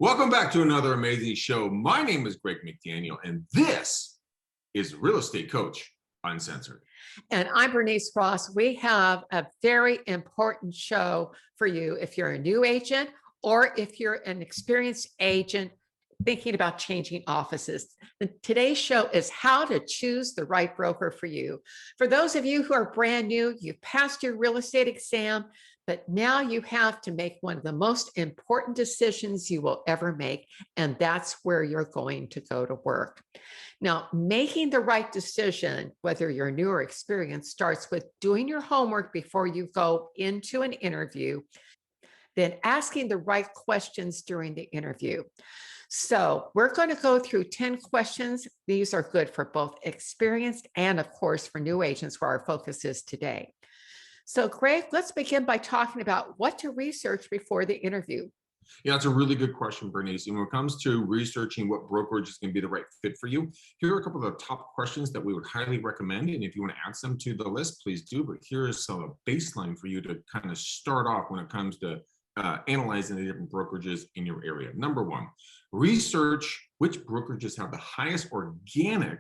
Welcome back to another amazing show. My name is Greg McDaniel, and this is Real Estate Coach Uncensored. And I'm Bernice Ross. We have a very important show for you if you're a new agent or if you're an experienced agent thinking about changing offices. Today's show is how to choose the right broker for you. For those of you who are brand new, you've passed your real estate exam, but now you have to make one of the most important decisions you will ever make, and that's where you're going to go to work. Now, making the right decision, whether you're new or experienced, starts with doing your homework before you go into an interview, then asking the right questions during the interview. So we're going to go through 10 questions. These are good for both experienced and, of course, for new agents, where our focus is today. So, Greg, let's begin by talking about what to research before the interview. Yeah, that's a really good question, Bernice. And when it comes to researching what brokerage is going to be the right fit for you, here are a couple of the top questions that we would highly recommend. And if you want to add some to the list, please do. But here is some baseline for you to kind of start off when it comes to analyzing the different brokerages in your area. Number one, research which brokerages have the highest organic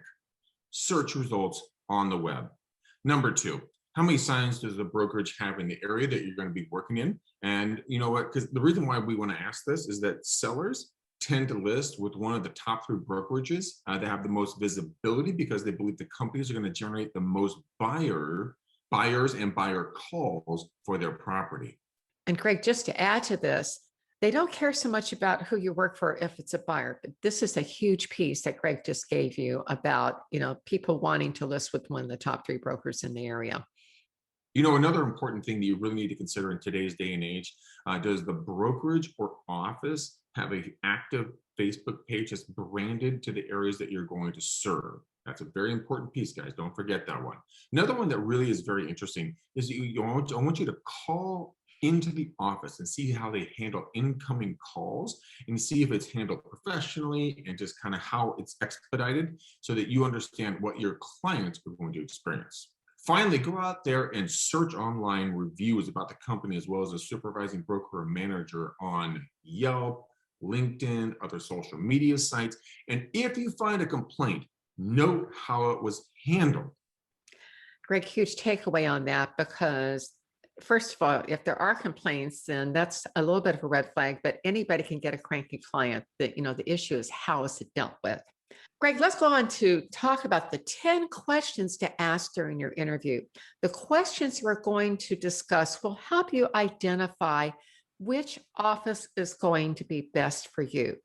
search results on the web. Number two, how many signs does the brokerage have in the area that you're going to be working in? And you know what, because the reason why we want to ask this is that sellers tend to list with one of the top three brokerages that have the most visibility because they believe the companies are going to generate the most buyers and buyer calls for their property. And Greg, just to add to this, they don't care so much about who you work for if it's a buyer, but this is a huge piece that Greg just gave you about, people wanting to list with one of the top three brokers in the area. You know, another important thing that you really need to consider in today's day and age, does the brokerage or office have an active Facebook page that's branded to the areas that you're going to serve? That's a very important piece, guys. Don't forget that one. Another one that really is very interesting is I want you to call into the office and see how they handle incoming calls and see if it's handled professionally and just kind of how it's expedited so that you understand what your clients are going to experience. Finally, go out there and search online reviews about the company as well as a supervising broker or manager on Yelp, LinkedIn, other social media sites. And if you find a complaint, note how it was handled. Greg, huge takeaway on that, because first of all, if there are complaints, then that's a little bit of a red flag, but anybody can get a cranky client. The issue is how is it dealt with. Greg, let's go on to talk about the 10 questions to ask during your interview. The questions we're going to discuss will help you identify which office is going to be best for you.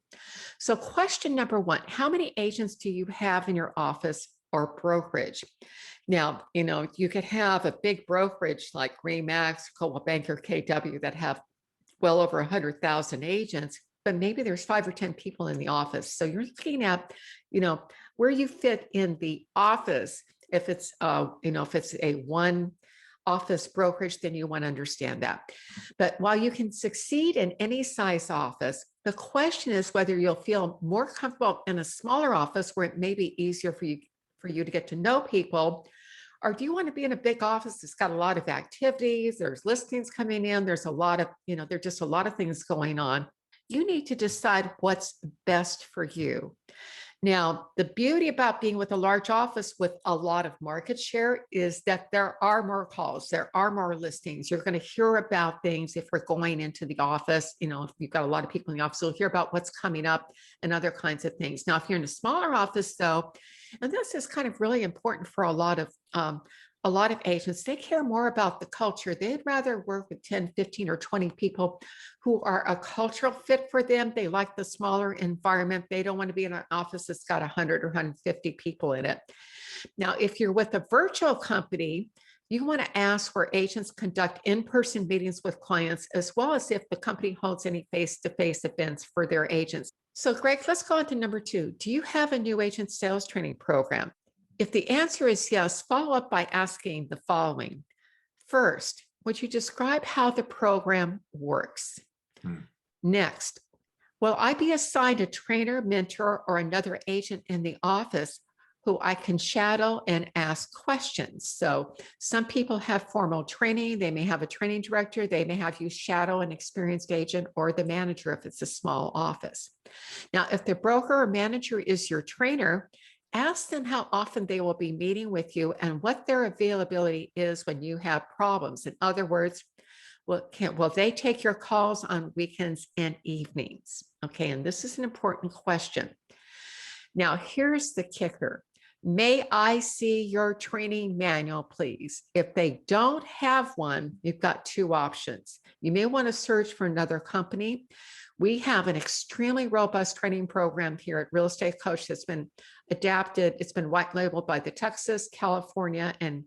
So question number one, how many agents do you have in your office or brokerage? Now, you could have a big brokerage like Remax, Coldwell Banker, KW that have well over 100,000 agents, but maybe there's 5 or 10 people in the office. So you're looking at, where you fit in the office. If it's, if it's a one office brokerage, then you want to understand that. But while you can succeed in any size office, the question is whether you'll feel more comfortable in a smaller office where it may be easier for you to get to know people, or do you want to be in a big office that's got a lot of activities, there's listings coming in, there's a lot of, there's just a lot of things going on. You need to decide what's best for you. Now, the beauty about being with a large office with a lot of market share is that there are more calls, there are more listings. You're going to hear about things if we're going into the office. If you've got a lot of people in the office, you'll hear about what's coming up and other kinds of things. Now, if you're in a smaller office, though, and this is kind of really important for a lot of agents, they care more about the culture. They'd rather work with 10, 15, or 20 people who are a cultural fit for them. They like the smaller environment. They don't want to be in an office that's got 100 or 150 people in it. Now, if you're with a virtual company, you want to ask where agents conduct in-person meetings with clients, as well as if the company holds any face-to-face events for their agents. So, Greg, let's go on to number 2. Do you have a new agent sales training program? If the answer is yes, follow up by asking the following. First, would you describe how the program works? Next, will I be assigned a trainer, mentor, or another agent in the office, who I can shadow and ask questions. So some people have formal training. They may have a training director. They may have you shadow an experienced agent or the manager if it's a small office. Now, if the broker or manager is your trainer, ask them how often they will be meeting with you and what their availability is when you have problems. In other words, will they take your calls on weekends and evenings? Okay, and this is an important question. Now, here's the kicker. May I see your training manual, please? If they don't have one, you've got two options. You may want to search for another company. We have an extremely robust training program here at Real Estate Coach that's been adapted. It's been white labeled by the Texas, California, and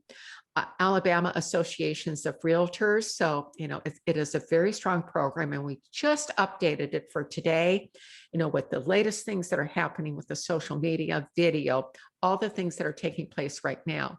Alabama associations of realtors. So, it is a very strong program, and we just updated it for today, with the latest things that are happening with the social media, video, all the things that are taking place right now.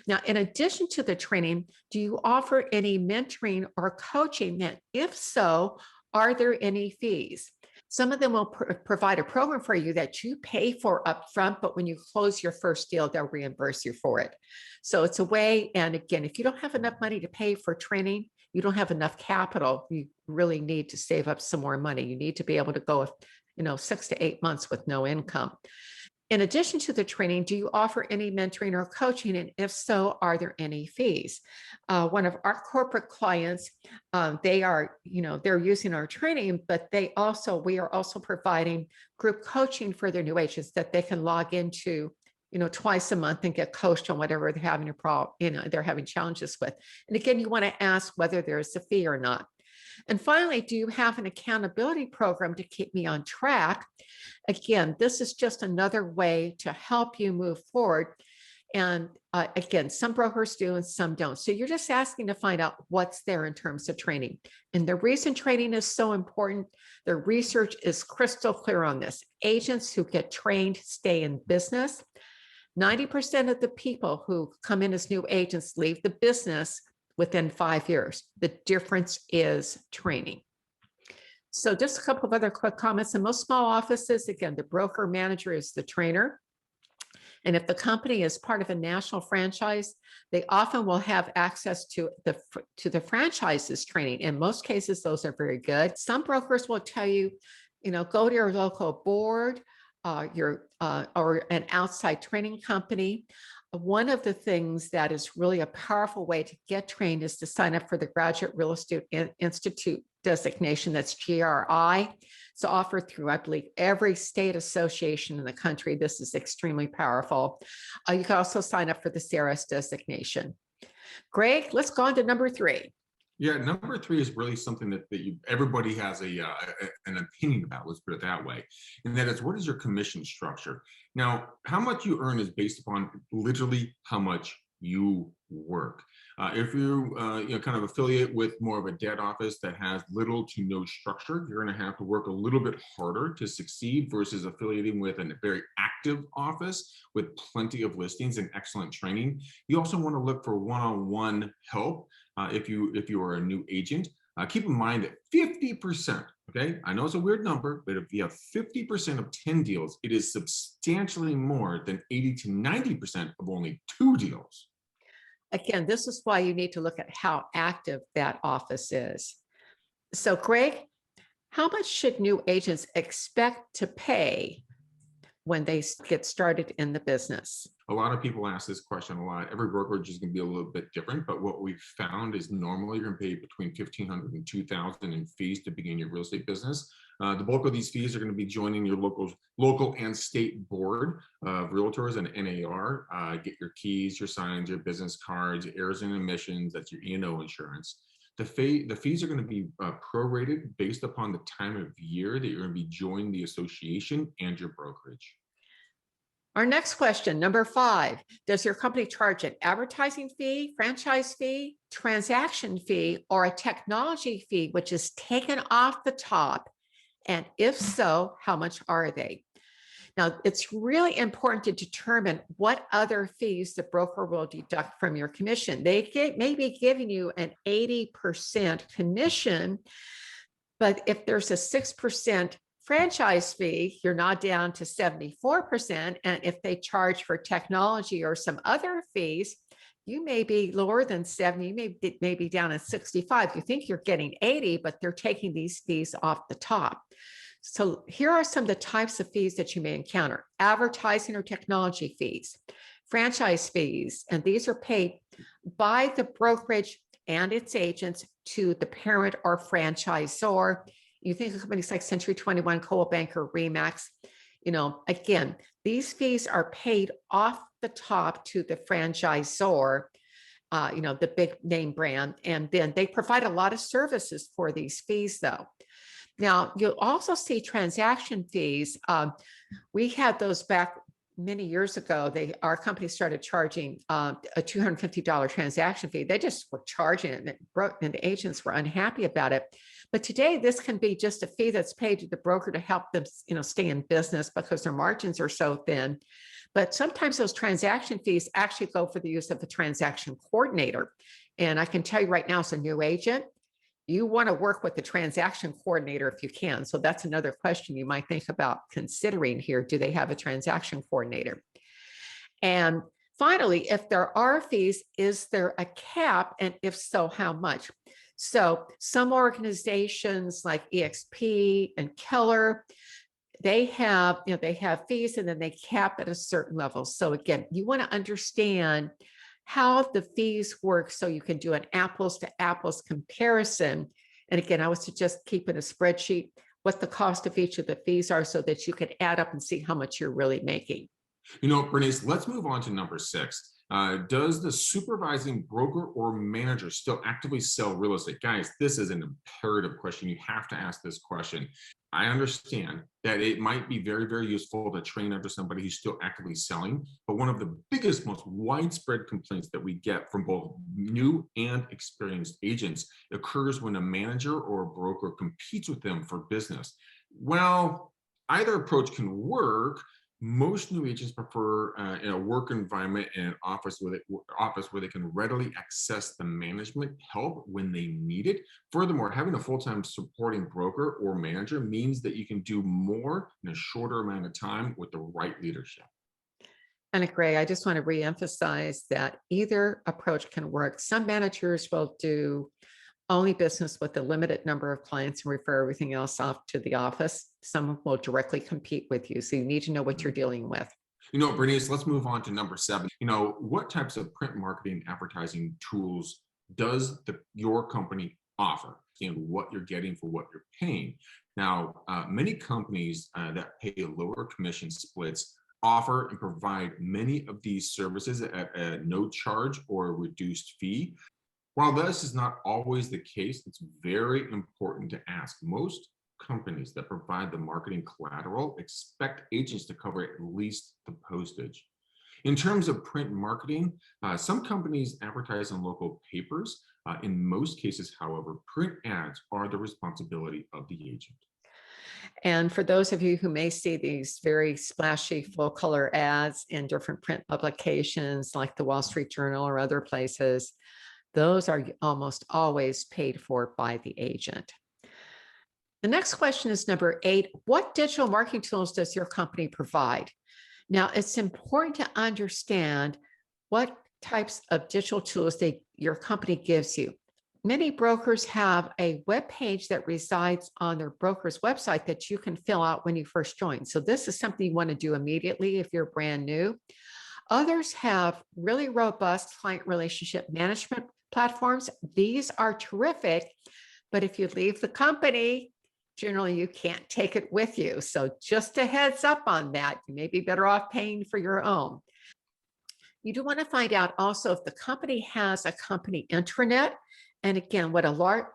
Now, in addition to the training, do you offer any mentoring or coaching? And if so, are there any fees? Some of them will provide a program for you that you pay for upfront, but when you close your first deal, they'll reimburse you for it. So it's a way. And again, if you don't have enough money to pay for training, you don't have enough capital, you really need to save up some more money. You need to be able to go, 6 to 8 months with no income. In addition to the training, do you offer any mentoring or coaching? And if so, are there any fees? One of our corporate clients, they're using our training, but we are also providing group coaching for their new agents that they can log into, twice a month and get coached on whatever they're having they're having challenges with. And again, you want to ask whether there's a fee or not. And finally, do you have an accountability program to keep me on track? Again, this is just another way to help you move forward. And again, some brokers do and some don't. So you're just asking to find out what's there in terms of training. And the reason training is so important, the research is crystal clear on this. Agents who get trained stay in business. 90% of the people who come in as new agents leave the business within 5 years. The difference is training. So just a couple of other quick comments. In most small offices, again, the broker manager is the trainer. And if the company is part of a national franchise, they often will have access to the franchise's training. In most cases, those are very good. Some brokers will tell you, go to your local board, or an outside training company. One of the things that is really a powerful way to get trained is to sign up for the Graduate Real Estate Institute designation. That's GRI. It's offered through, I believe, every state association in the country. This is extremely powerful. You can also sign up for the CRS designation. Greg, let's go on to number 3. Yeah, number 3 is really something that everybody has an opinion about, let's put it that way. And that is, what is your commission structure? Now, how much you earn is based upon literally how much you work. If you kind of affiliate with more of a debt office that has little to no structure, you're going to have to work a little bit harder to succeed versus affiliating with a very active office with plenty of listings and excellent training. You also want to look for one-on-one help if you are a new agent. Keep in mind that 50%, okay, I know it's a weird number, but if you have 50% of 10 deals, it is substantially more than 80 to 90% of only 2 deals. Again, this is why you need to look at how active that office is. So, Greg, how much should new agents expect to pay when they get started in the business? A lot of people ask this question a lot. Every brokerage is going to be a little bit different, but what we've found is normally you're going to pay between $1,500 and $2,000 in fees to begin your real estate business. The bulk of these fees are going to be joining your local and state board of realtors and NAR. Get your keys, your signs, your business cards, errors and emissions. That's your E&O insurance. The fees are going to be prorated based upon the time of year that you're going to be joining the association and your brokerage. Our next question, number 5, does your company charge an advertising fee, franchise fee, transaction fee, or a technology fee, which is taken off the top? And if so, how much are they? Now, it's really important to determine what other fees the broker will deduct from your commission. They may be giving you an 80% commission, but if there's a 6% Franchise fee, you're now down to 74%. And if they charge for technology or some other fees, you may be lower than 70, you may be down at 65. You think you're getting 80, but they're taking these fees off the top. So here are some of the types of fees that you may encounter: advertising or technology fees, franchise fees, and these are paid by the brokerage and its agents to the parent or franchisor. You think of companies like Century 21, Coldwell Banker, Remax, again, these fees are paid off the top to the franchisor, the big name brand, and then they provide a lot of services for these fees though. Now, you'll also see transaction fees. We had those back many years ago. Our company started charging a $250 transaction fee. They just were charging it, and the agents were unhappy about it. But today, this can be just a fee that's paid to the broker to help them, stay in business because their margins are so thin. But sometimes those transaction fees actually go for the use of the transaction coordinator. And I can tell you right now, as a new agent, you want to work with the transaction coordinator if you can. So that's another question you might think about considering here. Do they have a transaction coordinator? And finally, if there are fees, is there a cap? And if so, how much? So some organizations like EXP and Keller, they have fees and then they cap at a certain level. So again, you want to understand how the fees work so you can do an apples to apples comparison. And again, I would suggest keeping a spreadsheet, what the cost of each of the fees are so that you can add up and see how much you're really making. Bernice, let's move on to number 6. Does the supervising broker or manager still actively sell real estate? Guys, this is an imperative question. You have to ask this question. I understand that it might be very, very useful to train under somebody who's still actively selling, but one of the biggest, most widespread complaints that we get from both new and experienced agents occurs when a manager or a broker competes with them for business. Well, either approach can work. Most new agents prefer a work environment and an office where they can readily access the management help when they need it. Furthermore, having a full-time supporting broker or manager means that you can do more in a shorter amount of time with the right leadership. And Gray, I just want to reemphasize that either approach can work. Some managers will do only business with a limited number of clients and refer everything else off to the office. Some will directly compete with you. So you need to know what you're dealing with. Bernice, let's move on to number 7. What types of print marketing advertising tools does your company offer and what you're getting for what you're paying? Now, many companies that pay lower commission splits offer and provide many of these services at a no charge or a reduced fee. While this is not always the case, it's very important to ask. Most companies that provide the marketing collateral expect agents to cover at least the postage. In terms of print marketing, some companies advertise in local papers. In most cases, however, print ads are the responsibility of the agent. And for those of you who may see these very splashy full color ads in different print publications like the Wall Street Journal or other places, those are almost always paid for by the agent. The next question is number 8. What digital marketing tools does your company provide? Now, it's important to understand what types of digital tools your company gives you. Many brokers have a web page that resides on their broker's website that you can fill out when you first join. So this is something you want to do immediately if you're brand new. Others have really robust client relationship management platforms. These are terrific, but if you leave the company, generally you can't take it with you. So just a heads up on that. You may be better off paying for your own. You do want to find out also if the company has a company intranet. And again, what a lot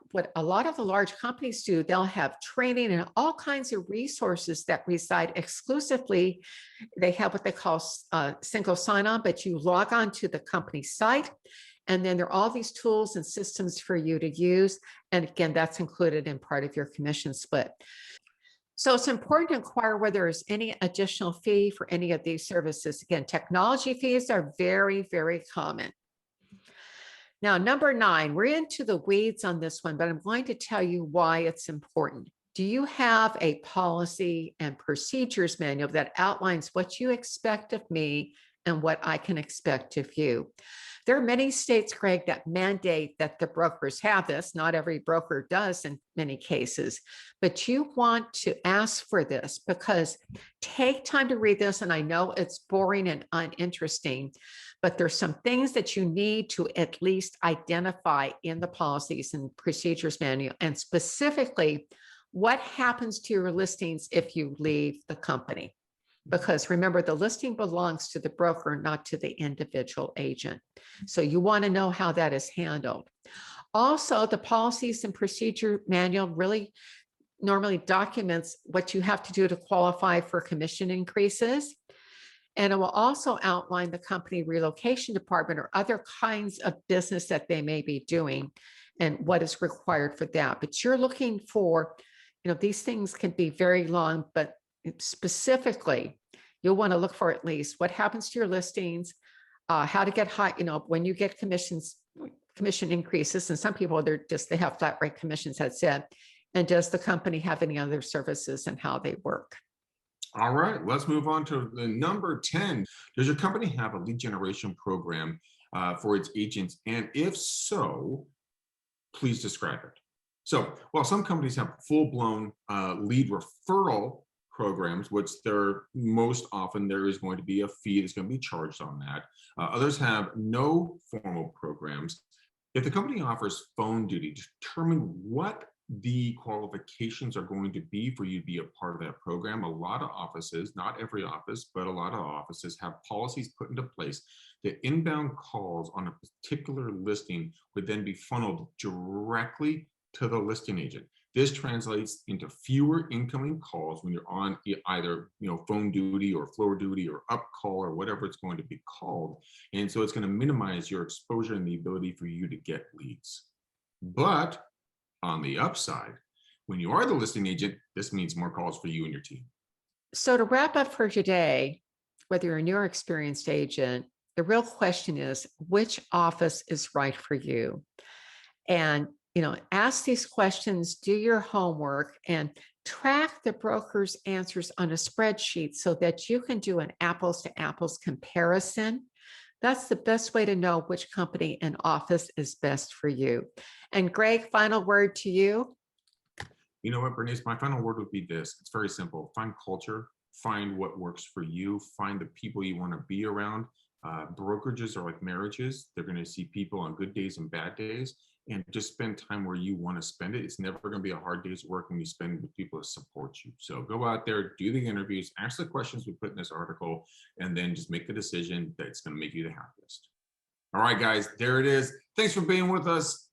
of the large companies do, they'll have training and all kinds of resources that reside exclusively. They have what they call single sign-on, but you log on to the company site, and then there are all these tools and systems for you to use. And again, that's included in part of your commission split. So it's important to inquire whether there's any additional fee for any of these services. Again, technology fees are very, very common. Now, number 9, we're into the weeds on this one, but I'm going to tell you why it's important. Do you have a policy and procedures manual that outlines what you expect of me and what I can expect of you? There are many states, Greg, that mandate that the brokers have this. Not every broker does in many cases, but you want to ask for this because take time to read this. And I know it's boring and uninteresting, but there's some things that you need to at least identify in the policies and procedures manual, and specifically what happens to your listings if you leave the company. Because remember, the listing belongs to the broker, not to the individual agent. So you want to know how that is handled. Also, the policies and procedure manual really normally documents what you have to do to qualify for commission increases. And it will also outline the company relocation department or other kinds of business that they may be doing and what is required for that. But you're looking for, these things can be very long, but specifically, you'll want to look for at least what happens to your listings, how to get high, when you get commission increases, and some people they have flat rate commissions, that's it. And does the company have any other services and how they work? All right, let's move on to the number 10. Does your company have a lead generation program for its agents? And if so, please describe it. So, while some companies have full-blown lead referral programs, which most often there is going to be a fee that's going to be charged on that. Others have no formal programs. If the company offers phone duty, determine what the qualifications are going to be for you to be a part of that program. A lot of offices, not every office, but a lot of offices have policies put into place that inbound calls on a particular listing would then be funneled directly to the listing agent. This translates into fewer incoming calls when you're on either phone duty or floor duty or up call or whatever it's going to be called. And so it's going to minimize your exposure and the ability for you to get leads. But on the upside, when you are the listing agent, this means more calls for you and your team. So to wrap up for today, whether you're a new or experienced agent, the real question is which office is right for you? And ask these questions, do your homework, and track the broker's answers on a spreadsheet so that you can do an apples to apples comparison. That's the best way to know which company and office is best for you. And Greg, final word to you. You know what, Bernice, my final word would be this. It's very simple. Find culture, find what works for you, find the people you want to be around. Brokerages are like marriages. They're going to see people on good days and bad days, and just spend time where you want to spend it. It's never going to be a hard day's work when you spend with people that support you. So go out there, do the interviews, ask the questions we put in this article, and then just make the decision that's going to make you the happiest. All right, guys, there it is. Thanks for being with us.